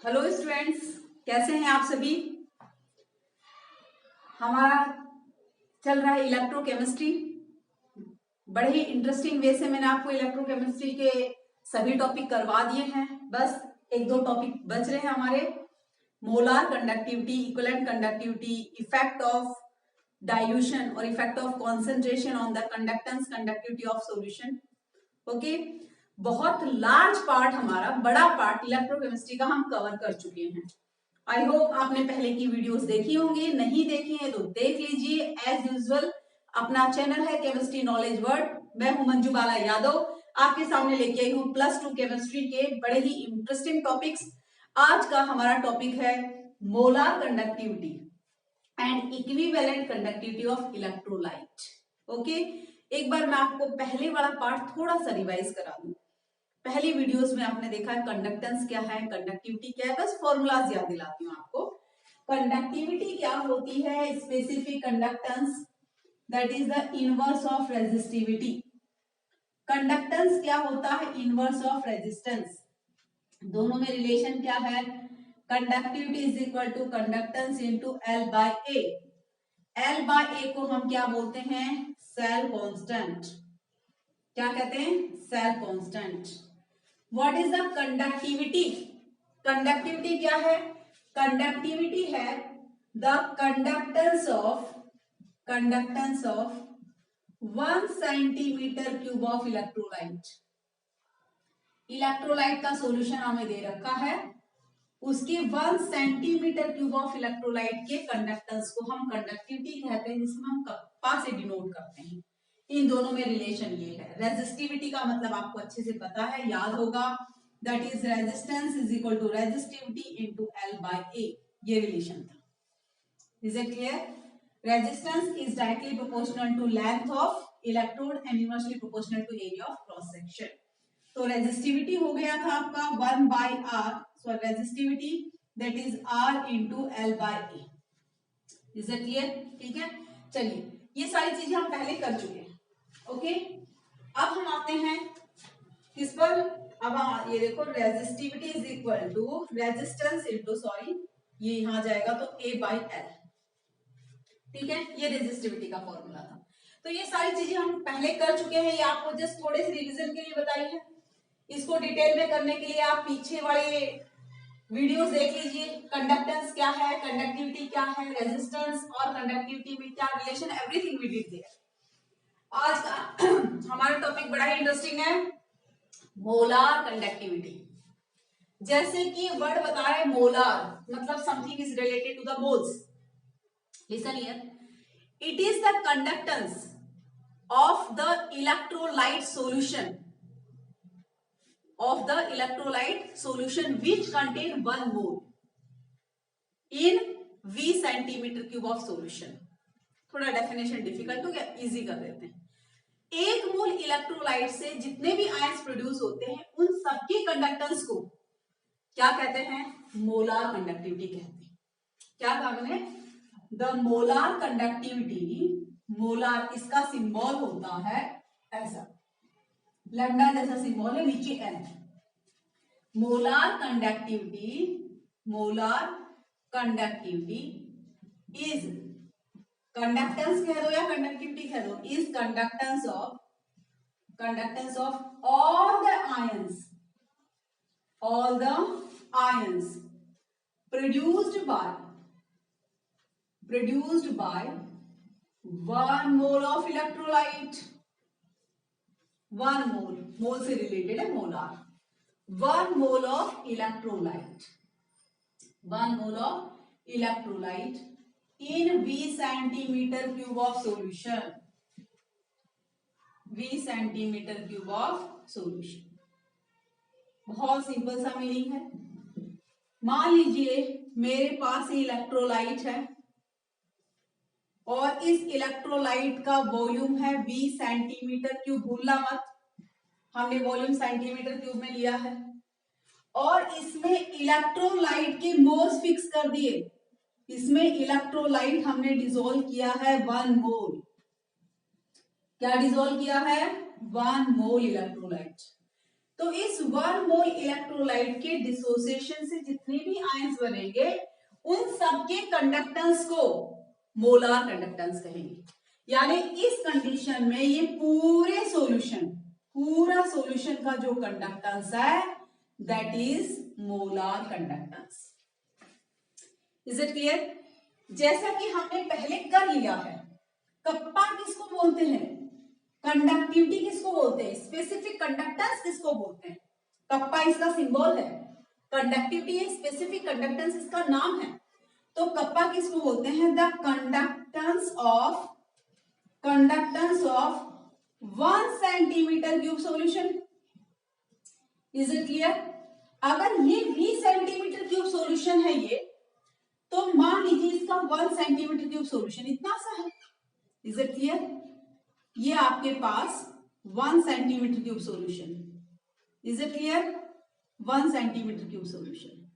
Hello students, कैसे हैं आप सभी। हमारा चल रहा है इलेक्ट्रोकेमिस्ट्री। बड़े ही इंटरेस्टिंग वे से मैंने आपको इलेक्ट्रोकेमिस्ट्री के सभी टॉपिक करवा दिए हैं। बस एक दो टॉपिक बच रहे हैं हमारे। Molar conductivity, equivalent conductivity, effect of dilution और effect of concentration on the conductance conductivity of solution. Okay, बहुत लार्ज पार्ट, हमारा बड़ा पार्ट इलेक्ट्रोकेमिस्ट्री का हम कवर कर चुके हैं। आई होप आपने पहले की वीडियोस देखी होंगी, नहीं देखी है तो देख लीजिए। एज यूजुअल अपना चैनल है केमिस्ट्री नॉलेज वर्ल्ड। मैं हूं मंजू बाला यादव, आपके सामने लेके आई हूं +2 केमिस्ट्री के बड़े ही इंटरेस्टिंग टॉपिक्स। आज का हमारा टॉपिक है molar conductivity and equivalent conductivity of electrolyte. Okay, एक बार मैं आपको पहले वाला पार्ट थोड़ा सा रिवाइज करा दूं। पहली वीडियोस में आपने देखा है कंडक्टेंस क्या है, कंडक्टिविटी क्या है। बस फॉर्मूलाज याद दिलाती हूँ आपको। कंडक्टिविटी क्या होती है? Specific conductance, that is the inverse of resistivity. Conductance क्या होता है? Inverse of resistance. दोनों में रिलेशन क्या है? Conductivity is equal to conductance into L by A. L by A को हम क्या बोलते हैं? Cell constant. क्या कहते हैं? Cell constant. What is the conductivity? Conductivity क्या है? कंडक्टिविटी है the conductance of 1 centimetre cube of electrolyte. Electrolyte का सॉल्यूशन हमें दे रखा है, उसके 1 सेंटीमीटर क्यूब ऑफ इलेक्ट्रोलाइट के कंडक्टेंस को हम कंडक्टिविटी कहते हैं, जिसमें हम कप्पा से डिनोट करते हैं। इन दोनों में रिलेशन ये है। रेजिस्टिविटी का मतलब आपको अच्छे से पता है, याद होगा, that is resistance is equal to resistivity into L by A. ये रिलेशन था। Is it clear? Resistance is directly proportional to length of electrode and inversely proportional to area of cross section. तो resistivity हो गया था आपका 1 by R, so resistivity that is R into L by A. Is it clear? ठीक है, चलिए ये सारी चीजें हम पहले कर चुके हैं। ओके, अब हम आते हैं किस पर? अब ये देखो, resistivity is equal to resistance into, sorry ये यहां जाएगा तो ए बाय एल। ठीक है, ये रेजिस्टिविटी का फॉर्मूला था। तो ये सारी चीजें हम पहले कर चुके हैं, ये आपको जस्ट थोड़े से रिवीजन के लिए बताई है। इसको डिटेल में करने के लिए आप पीछे वाले वीडियोस देख लीजिए। कंडक्टेंस क्या है, कंडक्टिविटी क्या है, रेजिस्टेंस और कंडक्टिविटी में क्या relation, everything we did there. आज का हमारा टॉपिक बड़ा ही इंटरेस्टिंग है, मोलार कंडक्टिविटी। जैसे कि वर्ड बता रहे हैं मोलार, मतलब something is related to the moles. Listen here, it is the conductance of the electrolyte solution which contain 1 mole in V centimetre cube of solution. थोड़ा डेफिनेशन डिफिकल्ट हो गया, easy कर देते हैं। एक मोल इलेक्ट्रोलाइट से जितने भी आयंस प्रोड्यूस होते हैं, उन सबके कंडक्टेंस को क्या कहते हैं? मोलार कंडक्टिविटी कहते हैं। क्या कहा मैंने? द मोलार कंडक्टिविटी, मोलार इसका सिंबल होता है ऐसा, लैम्डा जैसा सिंबल है, नीचे n. Molar conductivity is, conductance कह दो या कंडक्टिविटी कह दो, is conductance of all the ions produced by 1 mole of electrolyte। 1 mole से रिलेटेड है molar. 1 mole of electrolyte in V centimetre cube of solution. V centimetre cube of solution. बहुत simple सा meaning है। मान लीजिए मेरे पास इलेक्ट्रोलाइट है और इस इलेक्ट्रोलाइट का वॉल्यूम है V सेंटीमीटर क्यूब। भूलना मत, हमने वॉल्यूम सेंटीमीटर क्यूब में लिया है, और इसमें इलेक्ट्रोलाइट के मोल्स फिक्स कर दिए। इसमें इलेक्ट्रोलाइट हमने डिसॉल्व किया है 1 मोल। क्या डिसॉल्व किया है? 1 मोल इलेक्ट्रोलाइट। तो इस 1 मोल इलेक्ट्रोलाइट के डिसोसिएशन से जितने भी आयंस बनेंगे उन सबके कंडक्टेंस को मोलार कंडक्टेंस कहेंगे। यानी इस कंडीशन में ये पूरा सॉल्यूशन का जो कंडक्टेंस है that is molar conductance. Is it clear? जैसा कि हमने पहले कर लिया है, कप्पा किसको बोलते हैं, कंडक्टिविटी किसको बोलते हैं, स्पेसिफिक कंडक्टेंस किसको बोलते हैं। कप्पा इसका सिंबल है, कंडक्टिविटी है, स्पेसिफिक कंडक्टेंस इसका नाम है। तो कप्पा किसको बोलते हैं, the conductance of 1 centimetre cube solution. Is it clear? अगर ये 20 सेंटीमीटर क्यूब सॉल्यूशन है ये, तो मान लीजिए इसका 1 सेंटीमीटर क्यूब सॉल्यूशन इतना सा है। Is it clear? ये आपके पास 1 centimetre cube solution. Is it clear? 1 centimetre cube solution.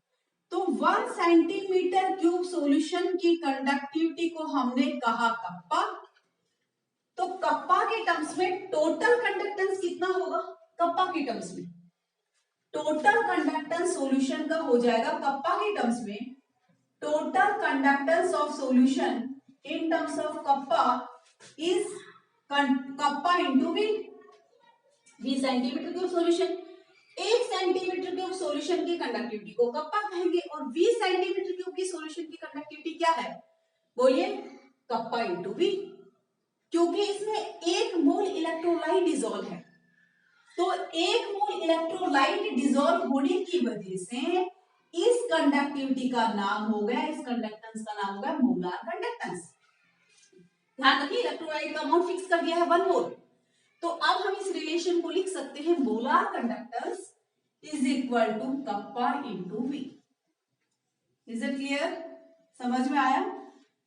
तो 1 सेंटीमीटर क्यूब सॉल्यूशन की कंडक्टिविटी को हमने कहा कप्पा। तो कप्पा के टर्म्स में टोटल कंडक्टेंस कितना होगा, कप्पा के टर्म्स में टोटल कंडक्टेंस सॉल्यूशन का हो जाएगा कप्पा के टर्म्स में, total conductance of solution in terms of kappa is kappa into V centimetre cube solution. 1 centimetre cube solution की कंडक्टिविटी को कप्पा कहेंगे और 20 सेंटीमीटर क्यूब की सॉल्यूशन की कंडक्टिविटी क्या है, बोलिए, कप्पा इंटू वी। क्योंकि इसमें 1 मोल इलेक्ट्रोलाइट डिसॉल्व है, तो 1 मोल इलेक्ट्रोलाइट डिसॉल्व होने की वजह से इस कंडक्टिविटी का नाम हो गया, इस कंडक्टेंस का नाम हो गया मोलार कंडक्टेंस। ध्यान रखिए, इलेक्ट्रोलाइट का अमाउंट फिक्स कर दिया है 1 मोल। तो अब हम इस रिलेशन को लिख सकते हैं, molar conductance is equal to kappa into V. Is it clear? समझ में आया?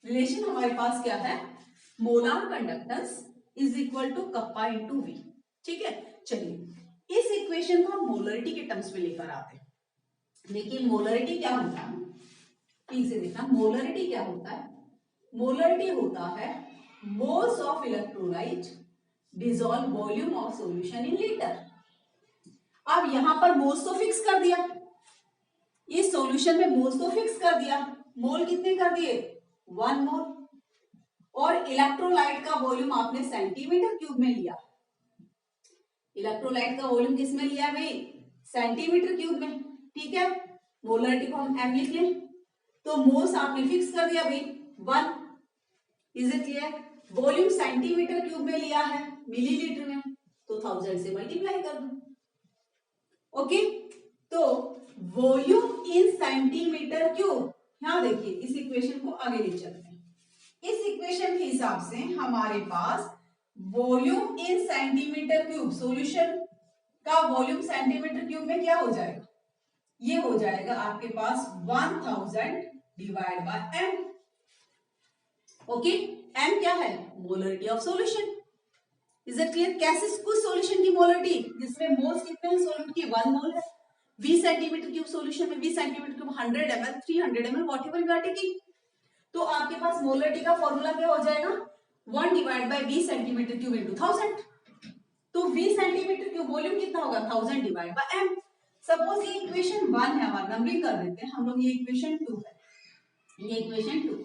रिलेशन हमारे पास क्या है, molar conductance is equal to kappa into V. ठीक है, चलिए इस इक्वेशन को हम मोलरिटी के टर्म्स में लेकर आते हैं। देखिए मोलरिटी क्या होता है, ठीक से देखना, मोलरिटी क्या होता है, मोलरिटी होता है moles of electrolyte dissolve volume of solution in litre. अब यहां पर मोल्स तो फिक्स कर दिया, इस सॉल्यूशन में मोल्स तो फिक्स कर दिया, मोल कितने कर दिए, 1 मोल, और इलेक्ट्रोलाइट का वॉल्यूम आपने सेंटीमीटर क्यूब में लिया। इलेक्ट्रोलाइट का वॉल्यूम किस में लिया भाई, सेंटीमीटर क्यूब में। ठीक है, मोलरिटी को हम एम लिख लें, तो मोल्स आपने फिक्स कर दिया भाई 1। Is it clear? Volume centimetre cube में लिया है, मिलीलीटर में, तो 1000 से मल्टीप्लाई कर दो। ओके, तो वॉल्यूम इन सेंटीमीटर क्यूब, यहां देखिए इस इक्वेशन को आगे ले चलते हैं। इस इक्वेशन के हिसाब से हमारे पास volume in centimetre cube, solution का वॉल्यूम सेंटीमीटर क्यूब में क्या हो जाएगा, ये हो जाएगा आपके पास 1000 divide by M. Okay, M क्या है, molarity of solution. Is it clear? कैसे कुछ सॉल्यूशन की मोलरिटी, जिसमें मोल्स कितने हैं सॉल्यूट की, 1 मोल है। 20 सेंटीमीटर क्यूब सॉल्यूशन में 20 centimetre cube 100 ml 300 ml whatever we are taking, तो आपके पास मोलरिटी का फॉर्मूला क्या हो जाएगा, 1 divide by 20 centimetre cube into 1000। तो 20 सेंटीमीटर क्यूब वॉल्यूम कितना होगा, 1000 डिवाइड बाय एम। सपोज ये इक्वेशन 1 है, हमारा नंबरिंग कर देते हैं हम लोग, ये इक्वेशन 2 है, ये इक्वेशन 2।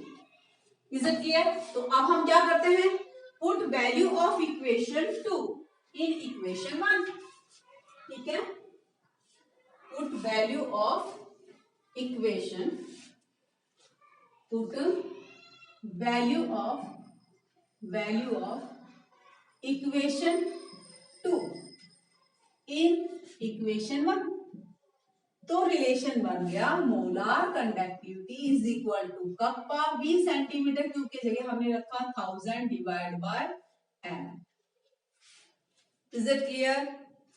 Is it clear? तो अब हम क्या करते हैं, put value of equation 2 in equation 1। ठीक है, put value of equation, put value of equation 2 in equation 1। तो रिलेशन बन गया, molar conductivity is equal to kappa, 20 centimetre cube की जगह हमने रखा 1000 divide by m. Is it clear?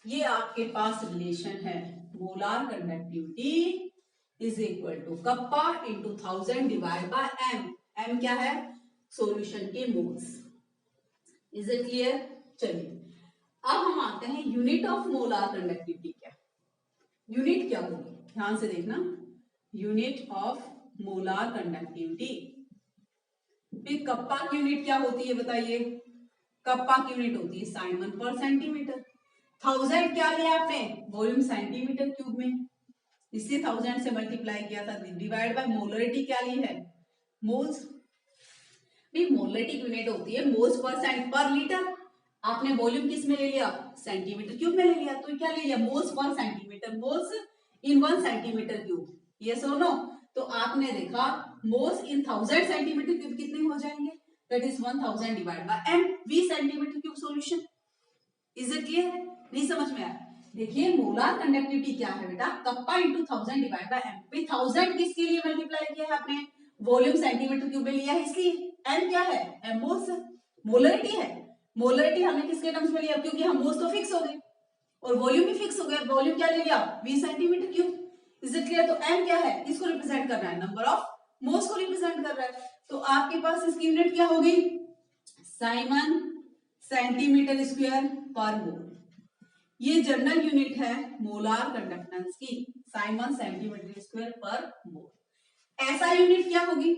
ये आपके पास रिलेशन है, molar conductivity is equal to kappa into 1000 divide by m. M क्या है, सॉल्यूशन के मोल्स। Is it clear? चलिए अब हम आते हैं यूनिट ऑफ मोलार कंडक्टिविटी क्या, यूनिट क्या होगी, ध्यान से देखना, यूनिट ऑफ मोलार कंडक्टिविटी। फिर कप्पा की यूनिट क्या होती है बताइए, कप्पा की यूनिट होती है साइमन पर सेंटीमीटर। 1000 क्या लिया आपने, वॉल्यूम सेंटीमीटर क्यूब में, इससे 1000 से मल्टीप्लाई किया था, डिवाइड बाय मोलरिटी क्या ली है, मोल्स। भी मोलरिटी यूनिट होती है मोल्स पर लीटर, आपने वॉल्यूम किस में ले लिया, सेंटीमीटर क्यूब में ले लिया, तो क्या ले लिया, मोल्स पर सेंटीमीटर, मोल्स इन 1 सेंटीमीटर क्यूब, यस और नो। तो आपने देखा मोल्स इन 1000 सेंटीमीटर क्यूब कितने हो जाएंगे, that is 1000 divide by m v centimetre cube solution. Is it clear, नहीं समझ में आया, देखिए मोलार कंडक्टिविटी क्या है बेटा, kappa into 1000 divide by m, भाई 1000 किसके लिए मल्टीप्लाई किया है आपने, वॉल्यूम सेंटीमीटर क्यूब में लिया है इसलिए, m क्या है, m मोल्स है, मोलरिटी है, मोलरिटी हमने किसके टर्म्स में लिया, क्योंकि हम मोल्स तो फिक्स हो गए और वॉल्यूम भी फिक्स हो गया, वॉल्यूम क्या ले लिया, v centimetre cube. Is it clear, तो m क्या है, इसको रिप्रेजेंट कर रहा है, नंबर ऑफ मोल्स को रिप्रेजेंट कर रहा है, तो आपके पास इसकी यूनिट क्या होगी, साइमन सेंटीमीटर स्क्वायर पर मोल, ये जनरल यूनिट है मोलार कंडक्टेंस की, साइमन सेंटीमीटर स्क्वायर पर मोल। ऐसा यूनिट क्या होगी,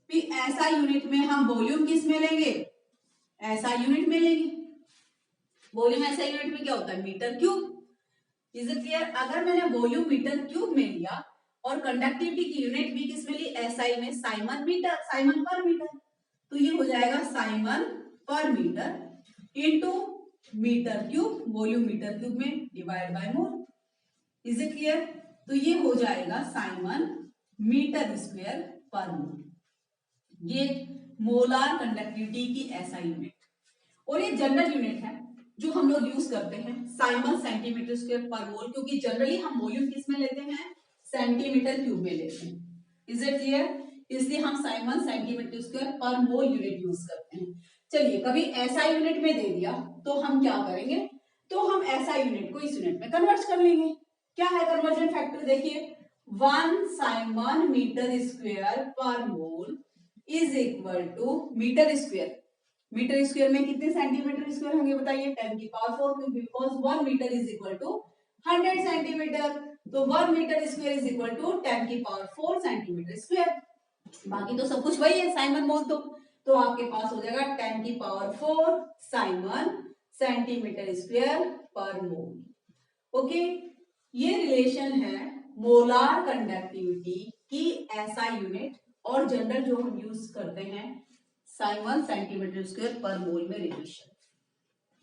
फिर ऐसा यूनिट में हम वॉल्यूम किस में लेंगे, ऐसा यूनिट में लेंगे, वॉल्यूम ऐसा यूनिट में क्या होता है, metre cube. Is it clear, अगर मैंने वॉल्यूम मीटर क्यूब में लिया और कंडक्टिविटी की यूनिट भी किस में ली, एसआई में, साइमन मीटर, साइमन पर मीटर, तो ये हो जाएगा साइमन पर metre into metre cube, volume metre cube में divide by mole. Is it clear, तो ये हो जाएगा साइमन मीटर स्क्वायर पर मोल, ये मोलार कंडक्टिविटी की ऐसा यूनिट, और ये जनरल यूनिट है जो हम लोग यूज करते हैं, साइमन सेंटीमीटर स्क्वायर पर मोल, क्योंकि जनरली हम वॉल्यूम किस में लेते हैं, सेंटीमीटर क्यूब में लेते हैं। इज इट क्लियर, इसलिए हम साइमन सेंटीमीटर स्क्वायर पर मोल यूनिट यूज करते हैं। चलिए कभी ऐसा यूनिट में दे दिया तो हम क्या करेंगे, तो हम ऐसा यूनिट को इस यूनिट में कन्वर्ट कर लेंगे। क्या है कन्वर्जन फैक्टर, देखिए 1 साइमन मीटर स्क्वायर पर mole is equal to metre square, metre square में कितने सेंटीमीटर स्क्वायर होंगे बताइए, 10 की power 4, because 1 metre is equal to 100 centimetre, तो 1 metre square is equal to 10 की पावर 4 सेंटीमीटर स्क्वायर, बाकी तो सब कुछ वही है साइमन मोल, तो आपके पास हो जाएगा 10 की पावर 4 साइमन सेंटीमीटर स्क्वायर पर मोल। ओके, ये रिलेशन है मोलार कंडक्टिविटी की ऐसा यूनिट और जनरल जो हम यूज करते हैं साइमन सेंटीमीटर स्क्वायर पर मोल में रिलेशन।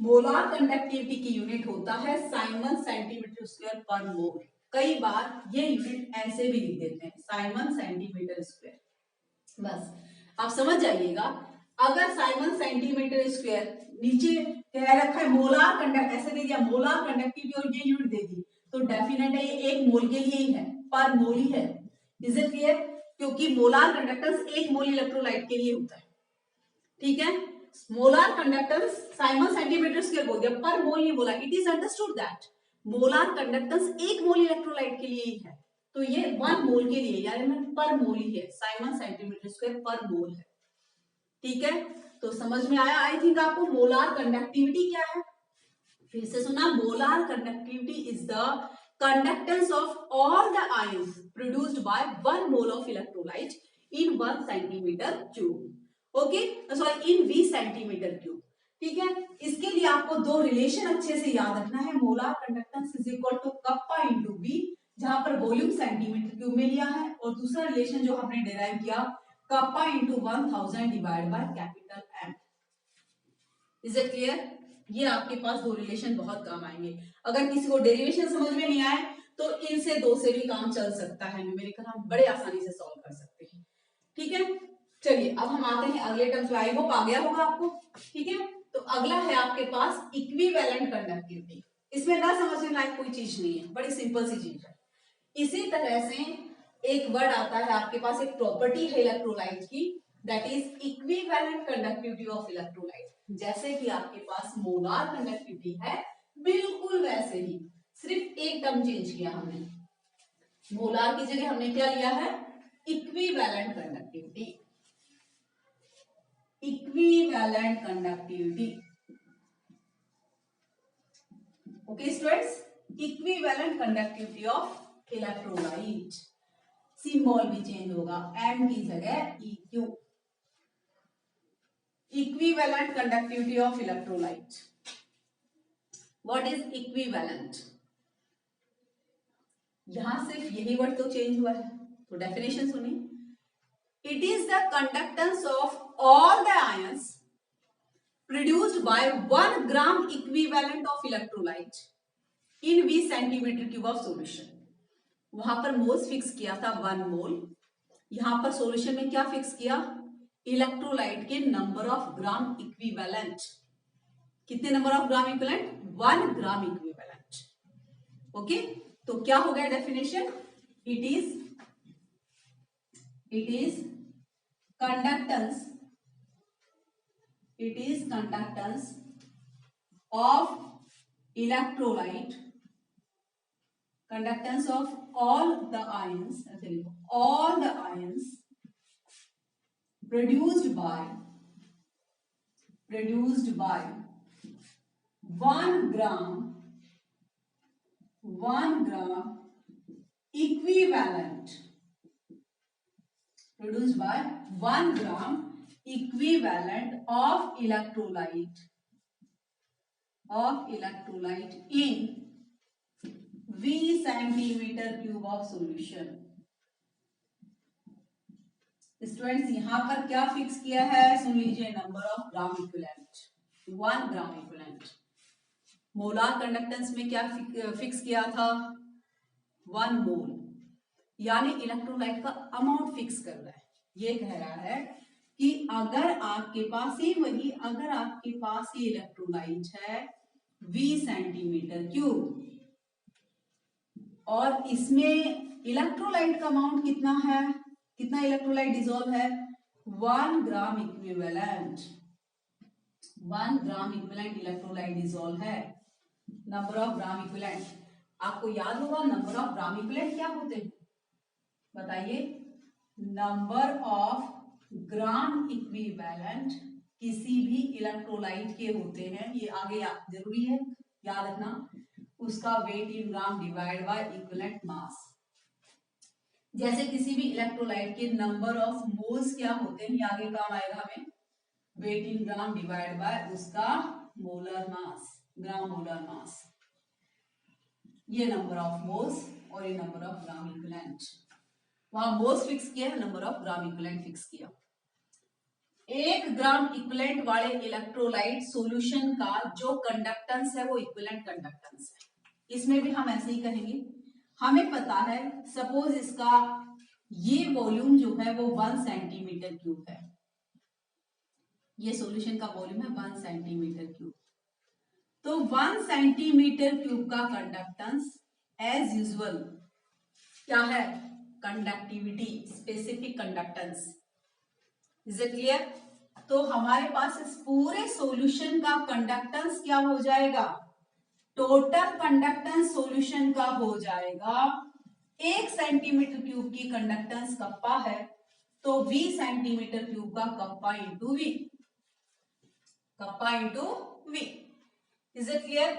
मोलार कंडक्टिविटी की यूनिट होता है साइमन सेंटीमीटर स्क्वायर पर मोल, कई बार ये यूनिट ऐसे भी लिख देते हैं साइमन सेंटीमीटर स्क्वायर, बस आप समझ जाइएगा। अगर साइमन सेंटीमीटर स्क्वायर नीचे कह रखा है मोलार कंडक्ट, ऐसे दे दिया मोलार कंडक्टिविटी और ये यूनिट दे दी, तो डेफिनेट है ये एक मोल के लिए ही है, पर मोल ही है। इज इट क्लियर, क्योंकि मोलार कंडक्टेंस एक मोल इलेक्ट्रोलाइट के लिए होता है, ठीक है। Molar conductance Simon centimetre square बोल दिया, पर मोल नहीं बोला, it is understood that molar conductance एक मोल इलेक्ट्रोलाइट के लिए ही है, तो ये 1 मोल के लिए यानी पर मोल ही है, साइमन सेंटीमीटर स्क्वायर पर मोल है, ठीक है। तो समझ में आया आई थिंक आपको मोलार कंडक्टिविटी क्या है, फिर से सुना, molar conductivity is the conductance of all the ions produced by 1 mole of electrolyte in 1 centimetre cube, okay sorry in v centimetre cube, ठीक है। इसके लिए आपको दो रिलेशन अच्छे से याद रखना है, molar conductance is equal to kappa into v, जहां पर वॉल्यूम सेंटीमीटर क्यूब में लिया है, और दूसरा रिलेशन जो हमने डिराइव किया kappa into 1000 divide by capital M। Is it clear, ये आपके पास दो रिलेशन बहुत काम आएंगे, अगर किसी को डेरिवेशन समझ में नहीं आए तो इनसे दो से भी काम चल सकता है, न्यूमेरिकल हम बड़े आसानी से सॉल्व कर सकते हैं, ठीक है। चलिए अब हम आते हैं अगले टर्म्स में, आई होप आ गया होगा आपको, ठीक है। तो अगला है आपके पास इक्विवेलेंट कंडक्टिविटी, इसमें ना समझने लायक कोई चीज नहीं है, बड़ी सिंपल सी चीज है। इसी तरह से एक वर्ड आता है आपके पास, एक प्रॉपर्टी है इलेक्ट्रोलाइट की, that is equivalent conductivity of electrolyte, जैसे कि आपके पास मोलार कंडक्टिविटी है बिल्कुल वैसे ही, सिर्फ एक टर्म चेंज किया हमने, मोलार की जगह हमने क्या लिया है, equivalent conductivity, equivalent conductivity, okay students, equivalent conductivity of electrolyte, symbol भी चेंज होगा, एम की जगह EQ, equivalent conductivity of electrolyte. What is equivalent? यहां सिर्फ यही वर्ड तो चेंज हुआ है, तो डेफिनेशन सुनिए। It is the conductance of all the ions produced by 1 gram equivalent of electrolyte in V centimeter cube of solution। वहां पर मोल्स फिक्स किया था 1 मोल, यहां पर सॉल्यूशन में क्या फिक्स किया? इलेक्ट्रोलाइट के नंबर ऑफ ग्राम इक्विवेलेंट। कितने number of gram equivalent? 1 gram equivalent. Okay, तो क्या हो गया definition? It is conductance, it is conductance of electrolyte, conductance of all the ions produced by 1 gram equivalent, produced by 1 gram equivalent of electrolyte in V centimeter cube of solution। Students यहां पर क्या fix किया है? सुन लीजिए, number of gram equivalent, 1 gram equivalent. Molar conductance में क्या fix किया था? 1 मोल, यानी इलेक्ट्रोलाइट का अमाउंट फिक्स कर रहा है। ये कह रहा है कि अगर आपके पास ही इलेक्ट्रोलाइट है V सेंटीमीटर क्यूब और इसमें इलेक्ट्रोलाइट का अमाउंट कितना है? कितना इलेक्ट्रोलाइट डिसॉल्व है? 1 gram equivalent, 1 gram equivalent electrolyte dissolve है। नंबर ऑफ ग्राम इक्विवेलेंट, आपको याद होगा नंबर ऑफ ग्राम इक्विवेलेंट क्या होते हैं? बताइए। नंबर ऑफ ग्राम इक्विवेलेंट किसी भी इलेक्ट्रोलाइट के होते हैं, ये आगे जरूरी है याद रखना, उसका weight in gram divide by equivalent mass. जैसे किसी भी इलेक्ट्रोलाइट के नंबर ऑफ मोल्स क्या होते हैं, ये आगे काम आएगा हमें, weight in gram divide by उसका molar mass, gram molar mass. ये नंबर ऑफ मोल्स और ये नंबर ऑफ ग्राम इक्विवेलेंट। वहां मोल्स फिक्स किया है, number of gram equivalent fix किया। 1 ग्राम इक्विवेलेंट वाले इलेक्ट्रोलाइट सॉल्यूशन का जो कंडक्टेंस है वो इक्विवेलेंट कंडक्टेंस है। इसमें भी हम ऐसे ही कहेंगे। हमें पता है सपोज इसका ये वॉल्यूम जो है वो 1 सेंटीमीटर क्यूब है, ये सॉल्यूशन का वॉल्यूम है 1 सेंटीमीटर क्यूब। तो 1 सेंटीमीटर क्यूब का कंडक्टेंस एज यूजुअल क्या है? Conductivity, specific conductance. Is it clear? तो हमारे पास इस पूरे सॉल्यूशन का कंडक्टेंस क्या हो जाएगा? टोटल कंडक्टेंस सॉल्यूशन का हो जाएगा 1 सेंटीमीटर क्यूब की कंडक्टेंस कप्पा है तो V सेंटीमीटर क्यूब का kappa into V। Is it clear?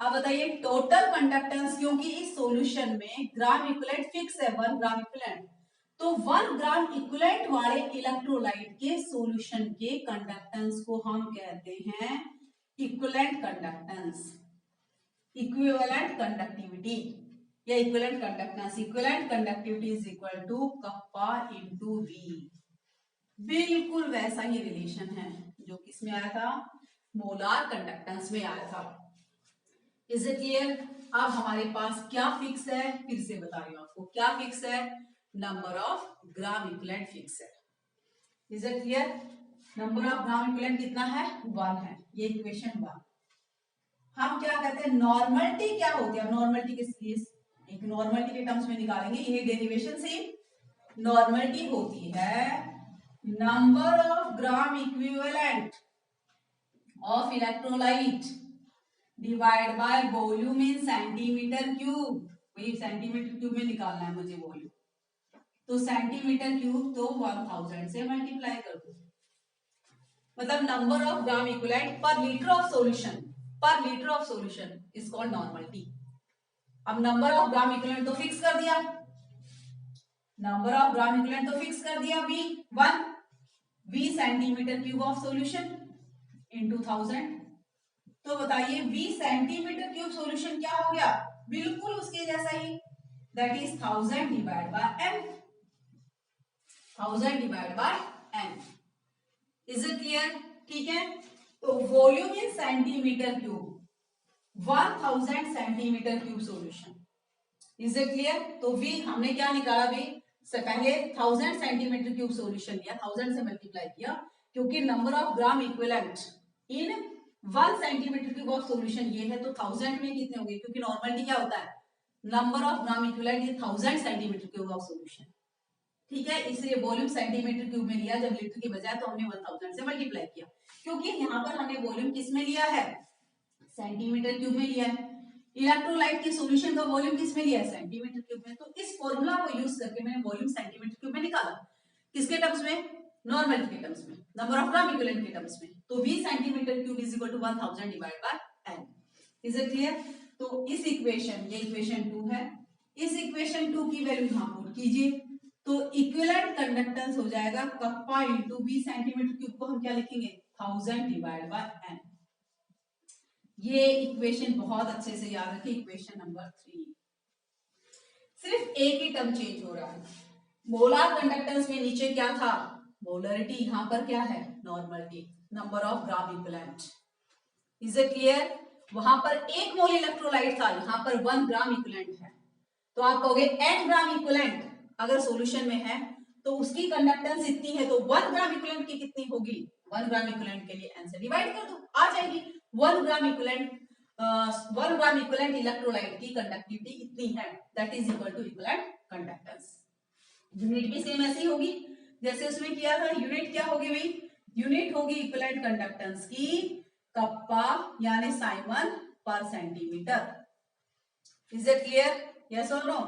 अब बताइए टोटल कंडक्टेंस, क्योंकि इस सॉल्यूशन में ग्राम इक्विवेलेंट फिक्स है 1 ग्राम इक्विवेलेंट, तो 1 ग्राम इक्विवेलेंट वाले इलेक्ट्रोलाइट के सॉल्यूशन के कंडक्टेंस को हम कहते हैं इक्विवेलेंट कंडक्टेंस, इक्विवेलेंट कंडक्टिविटी या equivalent conductance. Equivalent conductivity is equal to kappa into V। बिल्कुल वैसा ही रिलेशन है जो किसमें आया था? मोलार कंडक्टेंस में आया था। Is it clear? अब हमारे पास क्या फिक्स है? फिर से बता रही हूं आपको क्या फिक्स है? Number of gram equivalent fix है। Is it clear? Number of gram equivalent कितना है? 1 है। ये इक्वेशन 1। हम क्या कहते हैं? नॉर्मलिटी क्या होती है? नॉर्मलिटी के एक नॉर्मलिटी के टर्म्स में निकालेंगे, ये डेरिवेशन से नॉर्मलिटी होती है number of gram equivalent of electrolyte divide by volume in centimetre cube. वही सेंटीमीटर क्यूब में निकालना है मुझे वॉल्यूम, तो सेंटीमीटर क्यूब तो 1000 से मल्टीप्लाई कर दो, मतलब नंबर ऑफ ग्राम इक्विवेलेंट पर litre of solution is called normality. अब नंबर ऑफ ग्राम इक्विवेलेंट तो फिक्स कर दिया, V centimetre cube of solution इन 2000 तो बताइए V सेंटीमीटर क्यूब सॉल्यूशन क्या हो गया, बिल्कुल उसके जैसा ही, that is 1000 divide by m, 1000 divide by m। Is it clear? ठीक है, तो volume in centimetre cube 1000 centimetre cube solution. Is it clear? तो V हमने क्या निकाला, भी से पहले 1000 सेंटीमीटर क्यूब सॉल्यूशन लिया, 1000 से मल्टीप्लाई किया, क्योंकि number of gram equivalent in 1 centimetre cube of solution ये है, तो 1000 में कितने होंगे, क्योंकि नॉर्मली क्या होता है, नंबर ऑफ ग्राम इक्विवेलेंट ये 1000 सेंटीमीटर क्यूब ऑफ सॉल्यूशन। ठीक है, इसलिए वॉल्यूम सेंटीमीटर क्यूब में लिया जब लीटर की बजाय, तो हमने 1000 से मल्टीप्लाई किया, क्योंकि यहाँ पर हमने वॉल्यूम किस में लिया है, सेंटीमीटर क्यूब में लिया है। इलेक्ट्रोलाइट के सॉल्यूशन का वॉल्यूम किस में लिया है, सेंटीमीटर क्यूब में। तो इस फॉर्मूला को यूज करके मैंने वॉल्यूम सेंटीमीटर क्यूब में निकाला, किसके टर्म्स में, नॉर्मल के टर्म्स में, नंबर ऑफ ग्राम इक्विवेलेंट के टर्म्स में। तो V centimetre cube is equal to 1000 divide by n। Is it clear? तो इस इक्वेशन, ये इक्वेशन 2 है, इस इक्वेशन 2 की वैल्यू यहां पुट कीजिए, तो इक्विवेलेंट कंडक्टेंस हो जाएगा kappa into V centimetre cube को हम क्या लिखेंगे, 1000 डिवाइड बाय n। ये इक्वेशन बहुत अच्छे से याद रखिए, इक्वेशन नंबर 3। सिर्फ एक ही टर्म चेंज हो रहा है, मोलार कंडक्टेंस में नीचे क्या था, मोलरिटी, यहां पर क्या है, normality, number of gram equivalent. Is it clear? वहां पर 1 मोल इलेक्ट्रोलाइट था, यहां पर 1 ग्राम इक्विवेलेंट है, तो आप कहोगे n ग्राम इक्विवेलेंट अगर सॉल्यूशन में है तो उसकी कंडक्टेंस इतनी है, तो 1 ग्राम इक्विवेलेंट की कितनी होगी, 1 ग्राम इक्विवेलेंट के लिए n से डिवाइड कर दो, आ जाएगी 1 gram equivalent. 1 gram equivalent electrolyte की कंडक्टिविटी इतनी है, that is equal to equivalent conductance. Unit भी सेम ऐसी होगी जैसे उसमें किया था, यूनिट क्या होगी भाई, यूनिट होगी इक्विवेलेंट कंडक्टेंस की कप्पा यानी साइमन पर centimetre. Is it clear, yes और no?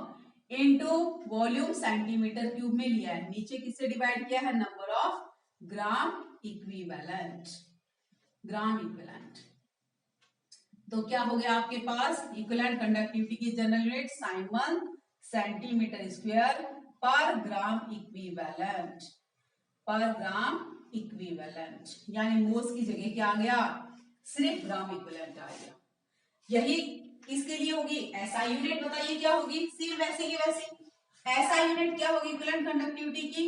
Into volume centimetre cube में लिया है, नीचे किससे डिवाइड किया है, number of gram equivalent, gram equivalent. तो क्या हो गया आपके पास, इक्विवेलेंट कंडक्टिविटी की general unit siemens centimetre square पर ग्राम इक्विवेलेंट, पर ग्राम इक्विवेलेंट, यानी मोल्स की जगह क्या आ गया, सिर्फ ग्राम इक्विवेलेंट आ गया। यही किसके लिए होगी, एसआई यूनिट, बताइए क्या होगी, सिर्फ वैसे की वैसे। एसआई यूनिट क्या होगी इक्विवेलेंट कंडक्टिविटी की,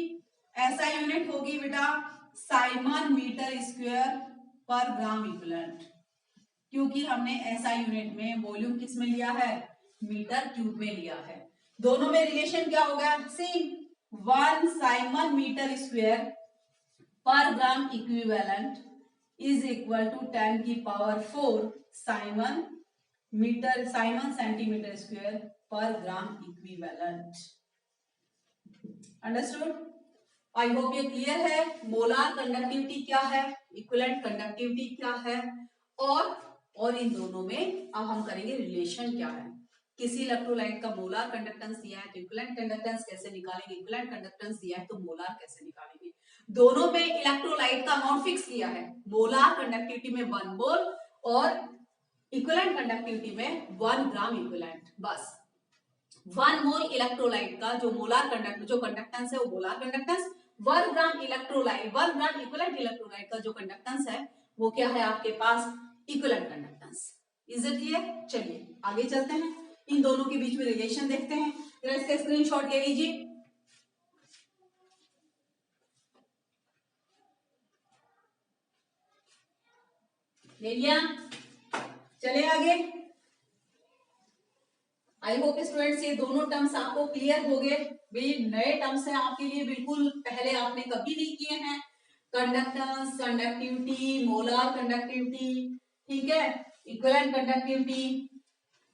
एसआई यूनिट होगी बेटा साइमन मीटर स्क्वायर पर ग्राम इक्विवेलेंट, क्योंकि हमने एसआई यूनिट में वॉल्यूम किस में लिया है, मीटर क्यूब में लिया है। दोनों में रिलेशन क्या होगा, सेम, 1 साइमन मीटर स्क्वायर पर gram equivalent is equal to 10 की power 4 siemens metre, siemens centimetre square पर gram equivalent. Understood? I hope ये क्लियर है, मोलार कंडक्टिविटी क्या है, इक्विवेलेंट कंडक्टिविटी क्या है, और इन दोनों में अब हम करेंगे रिलेशन क्या है। किसी इलेक्ट्रोलाइट का मोलार कंडक्टेंस दिया है तो इक्विवेलेंट कंडक्टेंस कैसे निकालेंगे, इक्विवेलेंट कंडक्टेंस दिया है तो मोलार कैसे निकालेंगे। दोनों में इलेक्ट्रोलाइट का अमाउंट फिक्स किया है, मोलार कंडक्टिविटी में 1 मोल और इक्विवेलेंट कंडक्टिविटी में 1 ग्राम इक्विवेलेंट। बस 1 मोल इलेक्ट्रोलाइट का जो मोलार जो कंडक्टेंस है वो molar conductance, 1 gram electrolyte, 1 gram equivalent electrolyte का जो कंडक्टेंस है वो क्या है आपके पास, equivalent conductance. Is it clear? चलिए आगे चलते हैं, इन दोनों के बीच में रिलेशन देखते हैं। जरा इसका स्क्रीनशॉट ले लीजिए, ले लिया, चले आगे। आई होप स्टूडेंट्स ये दोनों टर्म्स आपको क्लियर हो गए, वे नए टर्म्स हैं आपके लिए, बिल्कुल पहले आपने कभी नहीं किए हैं, कंडक्टेंस, कंडक्टिविटी, मोलार कंडक्टिविटी, ठीक है, इक्विवेलेंट कंडक्टिविटी,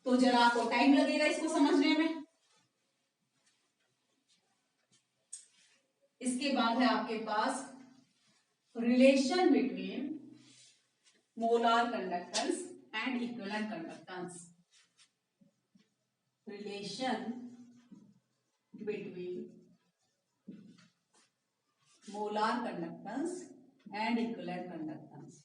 तो जरा आपको टाइम लगेगा इसको समझने में। इसके बाद है आपके पास relation between molar conductance and equivalent conductance, relation between molar conductance and equivalent conductance.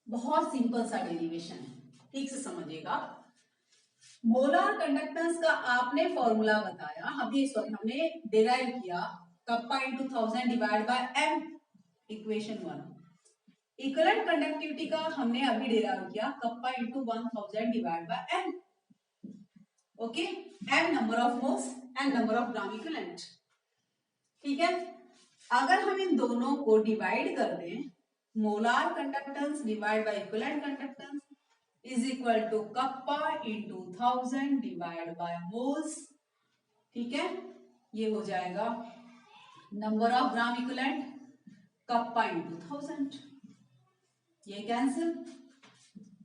बहुत सिंपल सा डेरिवेशन है, ठीक से समझिएगा। मोलार कंडक्टेंस का आपने फॉर्मूला बताया, हमने डिराइव किया kappa into 1000 divide by m, equation 1। Equivalent conductivity का हमने अभी डेराइव किया, kappa into 1000 divide by n. Okay, n number of moles and number of gram equivalent. ठीक है, अगर हम इन दोनों को डिवाइड कर दें, molar conductance divide by equivalent conductance is equal to kappa into 1000 divide by moles. ठीक है, ये हो जाएगा number of gram equivalent kappa into 1000, ये कैंसिल,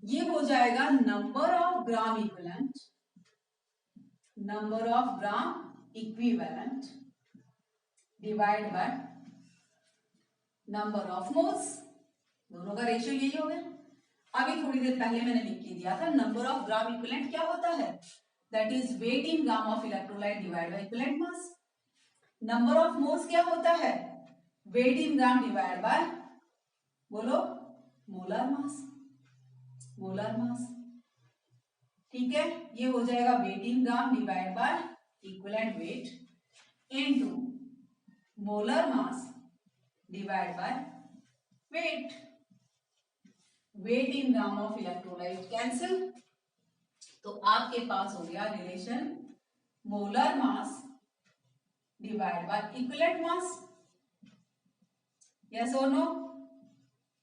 ये हो जाएगा number of gram equivalent, number of gram equivalent divide by number of moles, दोनों का रेशियो यही हो गया। अभी थोड़ी देर पहले मैंने लिख के दिया था नंबर ऑफ ग्राम इक्विवेलेंट क्या होता है, that is weight in gram of electrolyte divide by equivalent mass. Number of moles क्या होता है, weight in gram divide by, बोलो, मोलर मास, मोलर मास। ठीक है, ये हो जाएगा weight in gram divide by equivalent weight into molar mass divide by weight, weight in gram of electrolyte cancel, तो आपके पास हो गया relation molar mass divide by equivalent mass. Yes और no,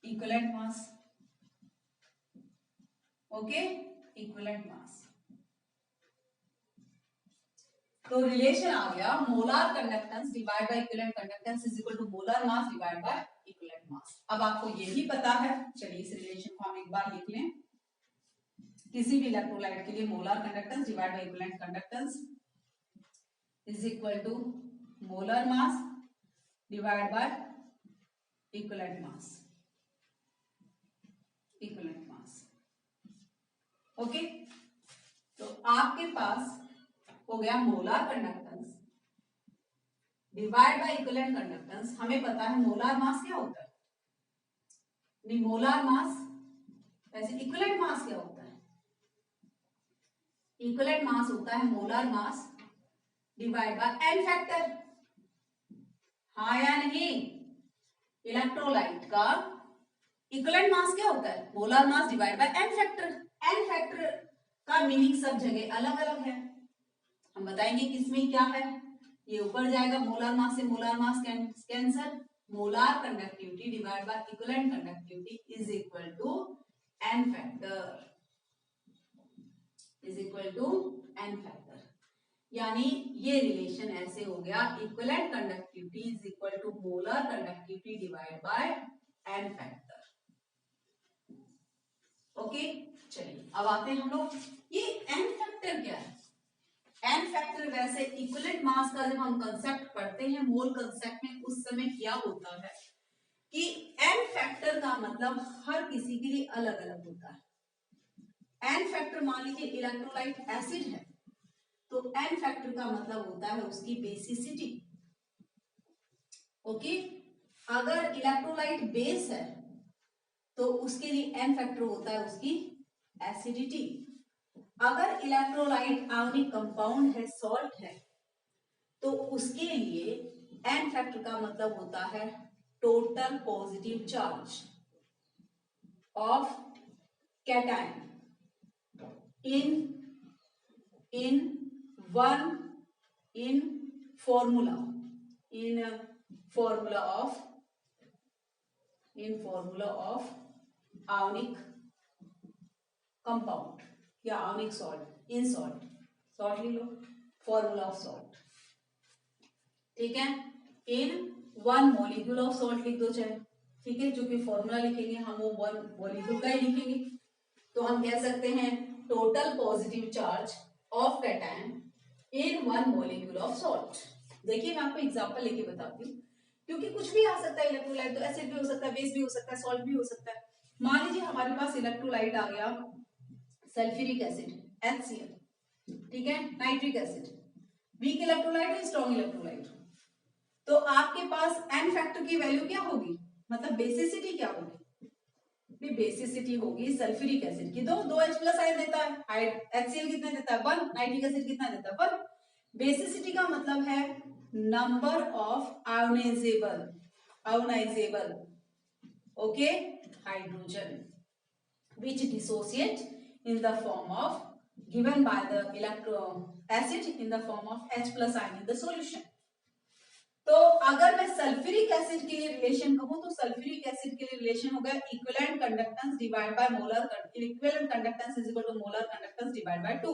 equivalent mass. Okay, equivalent mass. तो relation आ गया molar conductance divide by equivalent conductance is equal to molar mass divide by equivalent mass. अब आपको ये भी पता है, चलिए इस रिलेशन को हम एक बार लिख लें। किसी भी इलेक्ट्रोलाइट के लिए molar conductance divide by equivalent conductance is equal to molar mass divide by equivalent mass, equivalent mass. Okay, तो आपके पास हो गया molar conductance divide by equivalent conductance. हमें पता है मोलार मास क्या होता है, नहीं मोलार मास, वैसे इक्विवेलेंट मास क्या होता है, इक्विवेलेंट मास होता है molar mass divide by n factor. हाँ या नहीं, इलेक्ट्रोलाइट का इक्विवेलेंट मास क्या होता है, molar mass divide by n factor. N factor का मीनिंग सब जगह अलग अलग है, हम बताएंगे किसमें क्या है। ये ऊपर जाएगा, मोलार मास से molar mass cancel, molar conductivity divide by equivalent conductivity is equal to n factor, is equal to n factor. यानी ये रिलेशन ऐसे हो गया, equivalent conductivity is equal to molar conductivity divide by n factor. Okay, चलिए अब आते हैं हम लोग, ये एन फैक्टर क्या है। एन फैक्टर वैसे इक्विवेलेंट मास का जब हम कंसेप्ट पढ़ते हैं मोल कंसेप्ट में, उस समय क्या होता है कि एन फैक्टर का मतलब हर किसी के लिए अलग अलग होता है। एन फैक्टर मान लीजिए इलेक्ट्रोलाइट एसिड है, तो एन फैक्टर का मतलब होता है उसकी बेसिसिटी। ओके, अगर इलेक्ट्रोलाइट बेस है तो उसके लिए एन फैक्टर होता है उसकी एसिडिटी। अगर इलेक्ट्रोलाइट आयोनिक कंपाउंड है, सॉल्ट है, तो उसके लिए एन फैक्टर का मतलब होता है total positive charge of cation in one in formula of ionic compound या ionic salt, in salt ले लो, formula of salt। ठीक है, in one molecule of salt लिख दो चाहे, ठीक है, जो कि फॉर्मूला लिखेंगे हम वो वन मॉलिक्यूल का ही लिखेंगे, तो हम कह सकते हैं total positive charge of cation in one molecule of salt. देखिए मैं आपको एग्जांपल लेके बताती हूँ, क्योंकि कुछ भी आ सकता है इलेक्ट्रोलाइट, तो एसिड भी हो सकता है, बेस भी हो सकता है, सॉल्ट भी हो सकता है। मान लीजिए हमारे पास इलेक्ट्रोलाइट आ गया सल्फ्यूरिक एसिड HCl, ठीक है, नाइट्रिक एसिड, वीक इलेक्ट्रोलाइट है, स्ट्रॉन्ग इलेक्ट्रोलाइट, तो आपके पास एन फैक्टर की वैल्यू क्या होगी, मतलब बेसिसिटी क्या होगी, बेसिसिटी होगी सल्फ्यूरिक एसिड की, दो H+ आयन देता है, HCl कितना देता है 1, नाइट्रिक एसिड कितना देता है 1। बेसिसिटी का मतलब है number of ionisable okay, hydrogen, which dissociate in the form of given by the acid in the form of H plus ion in the solution. तो अगर मैं सल्फ्यूरिक एसिड के लिए रिलेशन कहूं तो सल्फ्यूरिक एसिड के लिए रिलेशन होगा equivalent conductance divide by molar equivalent conductance is equal to molar conductance divide by 2.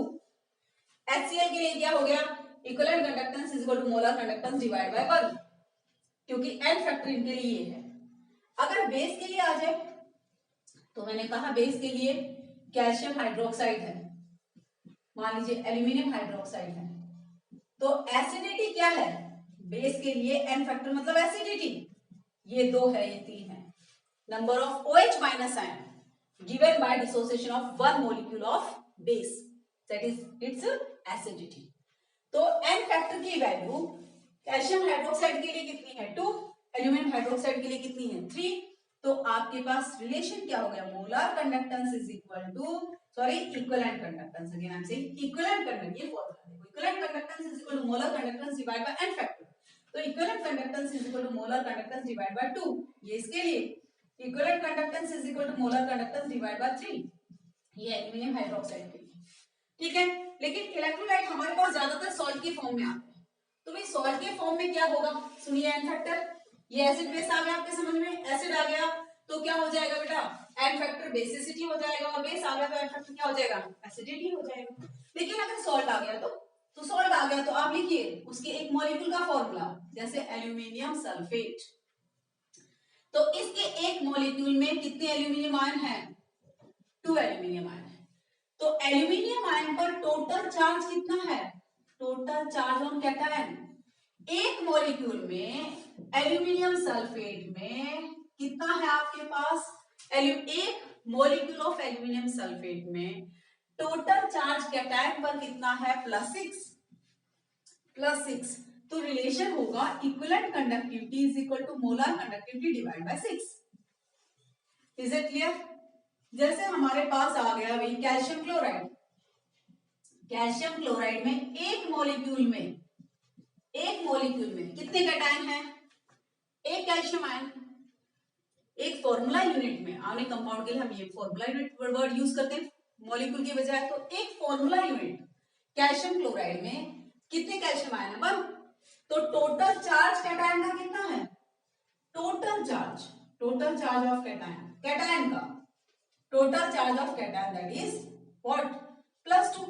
HCl के लिए क्या हो गया equivalent conductance is equal to molar conductance divide by 1, क्योंकि n फैक्टर इनके लिए ये है. अगर बेस के लिए आ जाए तो मैंने कहा बेस के लिए कैल्शियम हाइड्रोक्साइड है, मान लीजिए एल्यूमिनियम हाइड्रोक्साइड है, तो एसिडिटी क्या है बेस के लिए n फैक्टर मतलब एसिडिटी, ये 2 है ये 3 है. Number of OH minus ion given by dissociation of one molecule of base, that is it's acidity. तो n फैक्टर की वैल्यू कैल्शियम हाइड्रोक्साइड के लिए कितनी है 2, एल्यूमिनियम हाइड्रोक्साइड के लिए कितनी है 3. तो आपके पास रिलेशन क्या हो गया molar conductance is equal to equivalent conductance. Again I am saying equivalent conductance, ये फॉर्मूला देखो, equivalent conductance is equal to molar conductance divide by n factor. तो equivalent conductance is equal to molar conductance divide by 2, ये इसके लिए. Equivalent conductance is equal to molar conductance divide by 3, ये aluminium hydroxide के लिए. ठीक है, लेकिन इलेक्ट्रोलाइट हमारे पास ज्यादातर सॉल्ट के फॉर्म में आते हैं. तो भाई सॉल्ट के फॉर्म में क्या होगा, सुनिए n फैक्टर, ये एसिड बेस आ गया आपके समझ में, एसिड आ गया तो क्या हो जाएगा बेटा n फैक्टर बेसिसिटी हो जाएगा, और बेस आ गया तो n फैक्टर क्या हो जाएगा एसिडिटी हो जाएगा. लेकिन अगर सॉल्ट आ गया तो सॉल्ट आ गया तो आप लिखिए उसके एक मॉलिक्यूल का फॉर्मूला, जैसे एल्यूमिनियम सल्फेट. तो इसके एक मॉलिक्यूल में कितने एल्यूमिनियम आयन हैं 2 एल्यूमिनियम आयन है. तो एल्यूमिनियम आयन पर टोटल चार्ज कितना है, टोटल चार्ज ऑन कैटायन एक मॉलिक्यूल में एल्यूमिनियम सल्फेट में कितना है आपके पास, एक मॉलिक्यूल ऑफ एल्यूमिनियम सल्फेट में टोटल चार्ज कैटायन पर कितना है +6. तो रिलेशन होगा equivalent conductivity is equal to molar conductivity divide by 6. Is it clear. जैसे हमारे पास आ गया भाई कैल्शियम क्लोराइड, कैल्शियम क्लोराइड में एक मॉलिक्यूल में कितने कैटायन हैं, एक कैल्शियम आयन. एक फॉर्मूला यूनिट में आने कंपाउंड के लिए हम ये फॉर्मूला यूनिट वर्ड यूज करते हैं मॉलिक्यूल की बजाय. तो एक फॉर्मूला यूनिट कैल्शियम क्लोराइड में कितने कैल्शियम आयन है 1. तो टोटल चार्ज कैटायन का कितना है, टोटल चार्ज ऑफ कैटायन का total charge of cation that is what +2.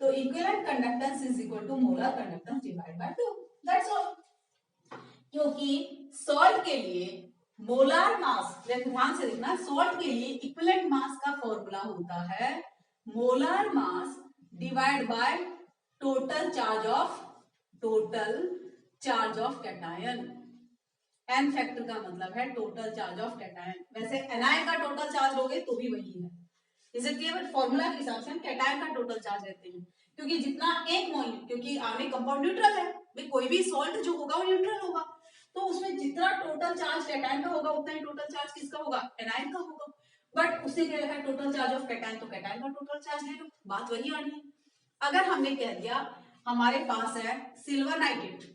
तो equivalent conductance is equal to molar conductance divide by 2, that's all. क्योंकि सॉल्ट के लिए मोलर मास, ध्यान से देखना, सॉल्ट के लिए इक्विवेलेंट मास का फॉर्मूला होता है molar mass divide by total charge of cation. n factor का मतलब है टोटल चार्ज ऑफ कैटायन. वैसे एनायन का टोटल चार्ज लोगे तो भी वही है. Is it clear. But formula के हिसाब से हम कैटायन का टोटल चार्ज लेते हैं, क्योंकि जितना एक मोल, क्योंकि आने कंपाउंड न्यूट्रल है भाई, कोई भी सॉल्ट जो होगा वो न्यूट्रल होगा, तो उसमें जितना टोटल चार्ज कैटायन का होगा उतना ही टोटल चार्ज किसका होगा एनायन का होगा. बट उससे क्या लिखा है टोटल चार्ज ऑफ कैटायन, तो कैटायन का टोटल चार्ज ले लो, बात वही आनी है. अगर हमने कह दिया हमारे पास है सिल्वर नाइट्रेट,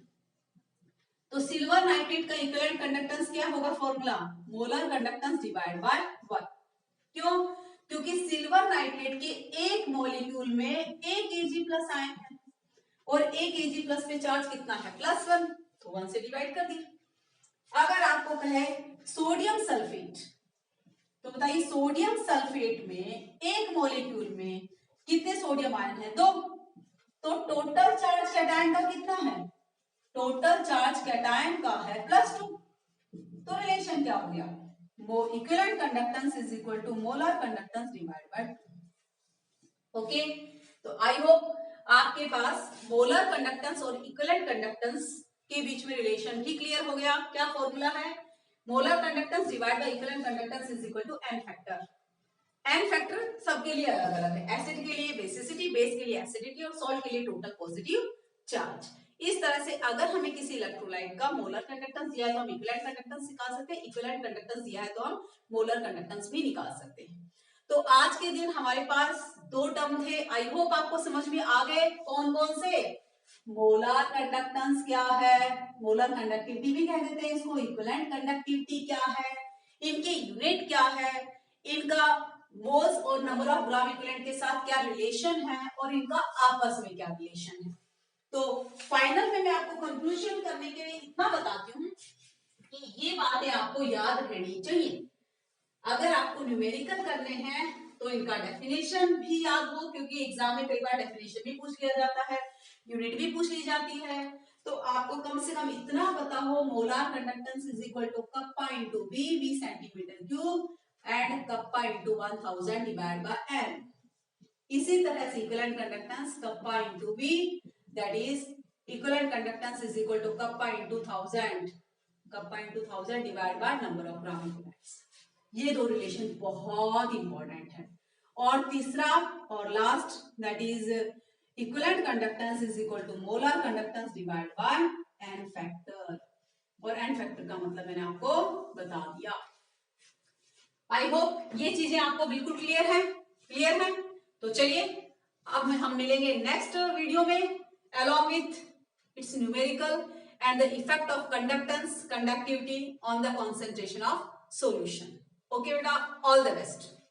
तो सिल्वर नाइट्रेट का इक्विवेलेंट कंडक्टेंस क्या होगा formula molar conductance divide by 1. क्यों, क्योंकि सिल्वर नाइट्रेट के एक मॉलिक्यूल में एक Ag प्लस आयन है और एक Ag प्लस पे चार्ज कितना है +1, तो 1 से डिवाइड कर दिया. अगर आपको कहे सोडियम सल्फेट, तो बताइए सोडियम सल्फेट में एक मॉलिक्यूल में कितने सोडियम आयन है 2. तो टोटल चार्ज कैटायन का कितना है, टोटल चार्ज कैटायन का है +2. तो रिलेशन क्या हो गया, equivalent conductance is equal to molar conductance divide by 2. Okay, तो आई होप आपके पास मोलर कंडक्टेंस और इक्विवेलेंट कंडक्टेंस के बीच में रिलेशन भी क्लियर हो गया. क्या फॉर्मूला है, molar conductance divide by equivalent conductance is equal to n factor. n factor सबके लिए अलग अलग है, एसिड के लिए बेसिसिटी, बेस के लिए एसिडिटी और सॉल्ट के लिए टोटल पॉजिटिव चार्ज. इस तरह से अगर हमें किसी इलेक्ट्रोलाइट का मोलर कंडक्टेंस दिया है तो हम इक्विवेलेंट कंडक्टेंस निकाल सकते हैं, इक्विवेलेंट कंडक्टेंस दिया है तो हम मोलर कंडक्टेंस भी निकाल सकते हैं. तो आज के दिन हमारे पास 2 टर्म थे, आई होप आपको समझ में आ गए. कौन कौन से, मोलर कंडक्टेंस क्या है, मोलर कंडक्टिविटी भी कह देते हैं इसको, इक्विवेलेंट कंडक्टिविटी क्या है, इनके यूनिट क्या है, इनका मोल्स और नंबर ऑफ ग्राम इक्विवेलेंट के साथ क्या रिलेशन है और इनका आपस में क्या रिलेशन है। तो फाइनल में मैं आपको कंक्लूजन करने के लिए इतना बताती हूँ कि ये बातें आपको याद रहनी चाहिए। अगर आपको न्यूमेरिकल करने हैं तो इनका डेफिनेशन भी याद हो, क्योंकि एग्जाम में कई बार डेफिनेशन भी पूछ लिया जाता है, यूनिट भी पूछ ली जाती है। तो आपको कम से कम इतना पता हो, molar conductance is equal to kappa into V centimetre cube and kappa into 1000 divide by n. इसी तरह से equivalent conductance kappa into V, that is equivalent conductance is equal to kappa into 1000 divide by number of gram equivalents. ये दो relation बहुत important है। और तीसरा और last, that is equivalent conductance is equal to molar conductance divide by n factor. और N factor का मतलब मैंने आपको बता दिया। आई होप ये चीजें आपको बिल्कुल क्लियर है। तो चलिए अब हम मिलेंगे नेक्स्ट वीडियो में along with its numerical and the effect of conductivity on the concentration of solution. Okay beta, all the best.